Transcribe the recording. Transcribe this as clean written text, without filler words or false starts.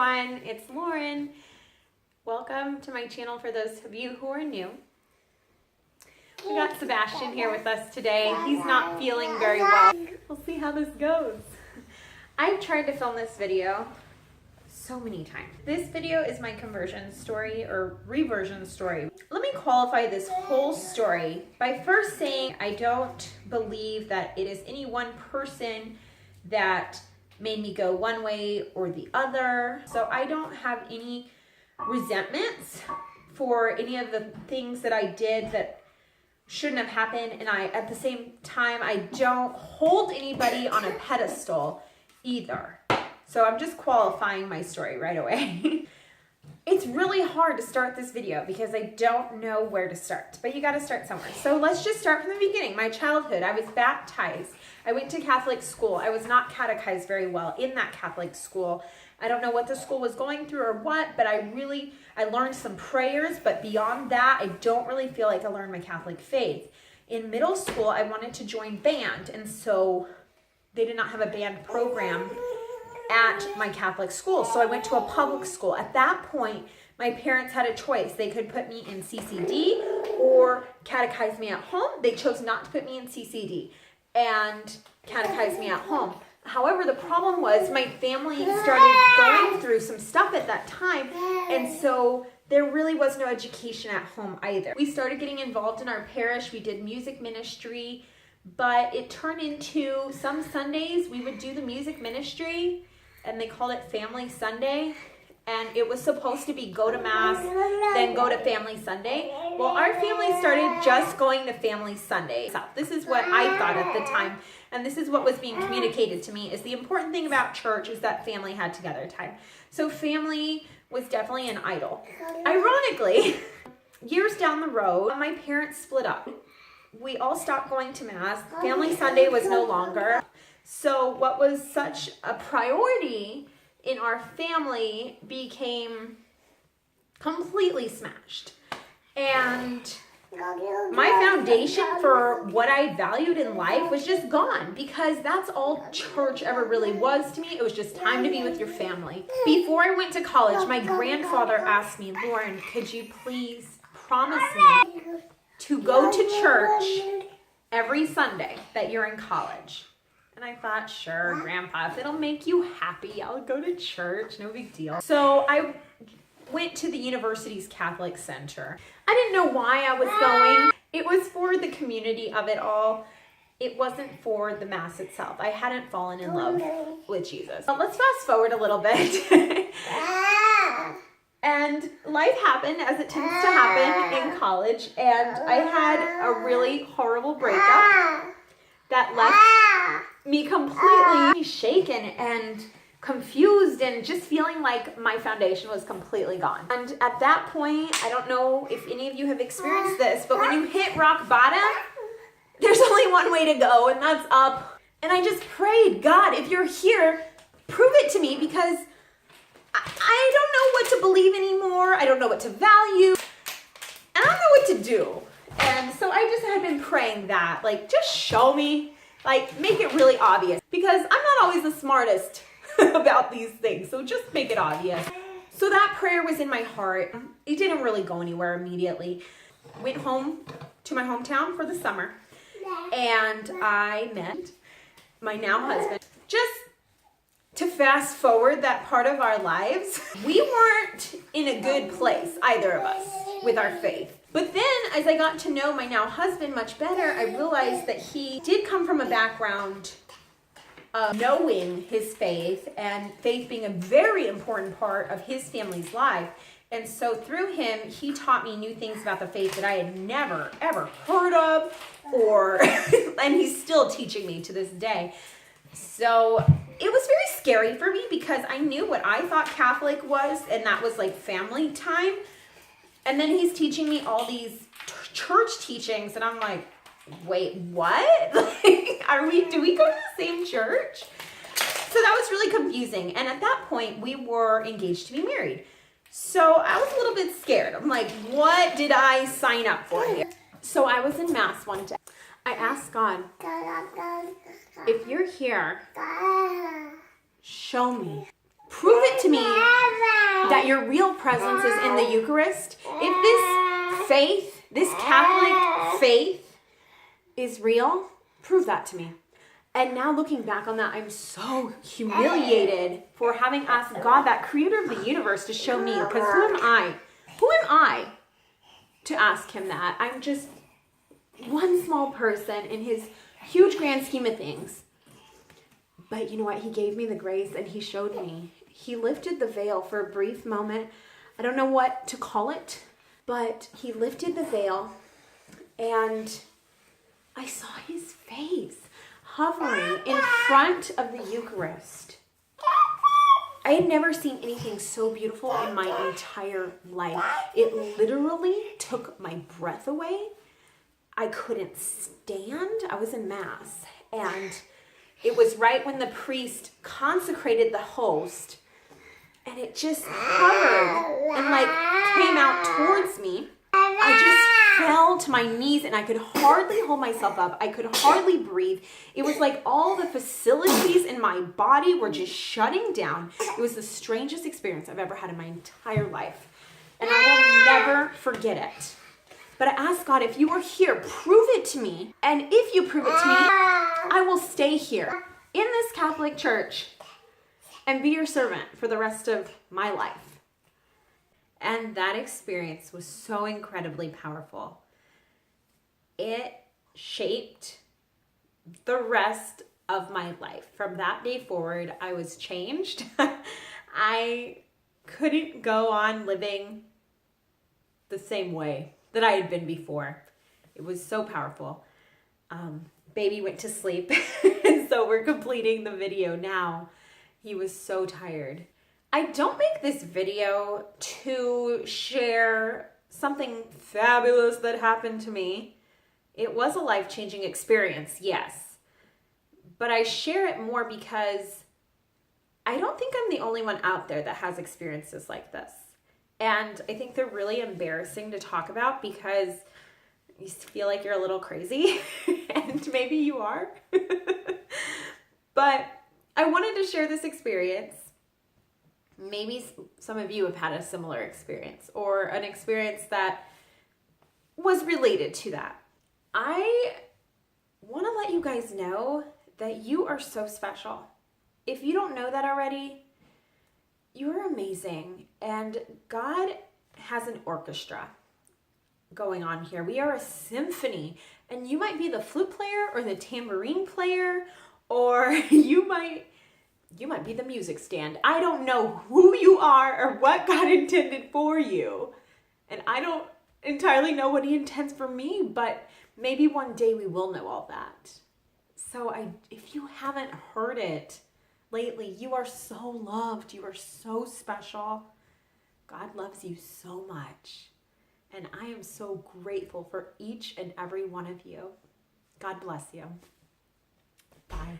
everyone, it's Lauren. Welcome to my channel for those of you who are new. We got Sebastian here with us today. He's not feeling very well. We'll see how this goes. I've tried to film this video so many times. This video is my conversion story or reversion story. Let me qualify this whole story by first saying I don't believe that it is any one person that made me go one way or the other. So I don't have any resentments for any of the things that I did that shouldn't have happened. And at the same time, I don't hold anybody on a pedestal either. So I'm just qualifying my story right away. It's really hard to start this video because I don't know where to start, but you got to start somewhere. So let's just start from the beginning. My childhood, I was baptized. I went to Catholic school. I was not catechized very well in that Catholic school. I don't know what the school was going through or what, but I learned some prayers, but beyond that, I don't really feel like I learned my Catholic faith. In middle school, I wanted to join band, and so they did not have a band program at my Catholic school. So I went to a public school. At that point, my parents had a choice. They could put me in CCD or catechize me at home. They chose not to put me in CCD and catechize me at home. However, the problem was my family started going through some stuff at that time, and so there really was no education at home either. We started getting involved in our parish. We did music ministry, but it turned into some Sundays we would do the music ministry, and they called it Family Sunday, and it was supposed to be go to Mass, then go to Family Sunday. Well, our family started just going to Family Sunday. So this is what I thought at the time, and this is what was being communicated to me, is the important thing about church is that family had together time. So family was definitely an idol. Ironically, years down the road, my parents split up. We all stopped going to Mass. Family Sunday was no longer. So what was such a priority in our family became completely smashed. And my foundation for what I valued in life was just gone, because that's all church ever really was to me. It was just time to be with your family. Before I went to college, my grandfather asked me, Lauren, could you please promise me to go to church every Sunday that you're in college? And I thought, sure, Grandpa, if it'll make you happy, I'll go to church, no big deal. So I went to the university's Catholic Center. I didn't know why I was going. It was for the community of it all. It wasn't for the Mass itself. I hadn't fallen in love with Jesus. But let's fast forward a little bit. And life happened as it tends to happen in college, and I had a really horrible breakup that left me completely shaken and confused and just feeling like my foundation was completely gone. And at that point, I don't know if any of you have experienced this, but when you hit rock bottom, there's only one way to go, and that's up. And I just prayed, God, if you're here, prove it to me, because I don't know what to believe anymore. I don't know what to value, and I don't know what to do. And so I just had been praying that, like, just show me, like, make it really obvious, because I'm not always the smartest about these things, so just make it obvious. So that prayer was in my heart. It didn't really go anywhere immediately. Went home to my hometown for the summer, and I met my now husband. Just to fast forward that part of our lives, we weren't in a good place, either of us, with our faith. But then, as I got to know my now husband much better, I realized that he did come from a background of knowing his faith, and faith being a very important part of his family's life. And so through him, he taught me new things about the faith that I had never, ever heard of, and he's still teaching me to this day. So it was very scary for me, because I knew what I thought Catholic was, and that was like family time. And then he's teaching me all these church teachings, and I'm like, wait, what? Like, do we go to the same church? So that was really confusing. And at that point, we were engaged to be married. So I was a little bit scared. I'm like, what did I sign up for here? So I was in Mass one day. I asked God, if you're here, show me. prove it to me that your real presence is in the Eucharist. If this faith, this Catholic faith is real, prove that to me. And now looking back on that, I'm so humiliated for having asked God, that creator of the universe, to show me. Because who am I? Who am I to ask him that? I'm just one small person in his huge grand scheme of things. But you know what? He gave me the grace and he showed me. He lifted the veil for a brief moment. I don't know what to call it, but he lifted the veil and I saw his face hovering in front of the Eucharist. I had never seen anything so beautiful in my entire life. It literally took my breath away. I couldn't stand. I was in Mass, and it was right when the priest consecrated the host, and it just hovered and like came out towards me. I just fell to my knees and I could hardly hold myself up. I could hardly breathe. It was like all the facilities in my body were just shutting down. It was the strangest experience I've ever had in my entire life. And I will never forget it. But I asked God, if you are here, prove it to me. And if you prove it to me, I will stay here in this Catholic church and be your servant for the rest of my life. And that experience was so incredibly powerful. It shaped the rest of my life. From that day forward, I was changed. I couldn't go on living the same way that I had been before. It was so powerful. Baby went to sleep, and so we're completing the video now. He was so tired. I don't make this video to share something fabulous that happened to me. It was a life-changing experience, yes. But I share it more because I don't think I'm the only one out there that has experiences like this. And I think they're really embarrassing to talk about because you feel like you're a little crazy, and maybe you are. But I wanted to share this experience. Maybe some of you have had a similar experience or an experience that was related to that. I want to let you guys know that you are so special. If you don't know that already, you're amazing. And God has an orchestra going on here. We are a symphony. And you might be the flute player or the tambourine player, or you might be the music stand. I don't know who you are or what God intended for you. And I don't entirely know what he intends for me, but maybe one day we will know all that. So if you haven't heard it lately, you are so loved. You are so special. God loves you so much. And I am so grateful for each and every one of you. God bless you. Bye.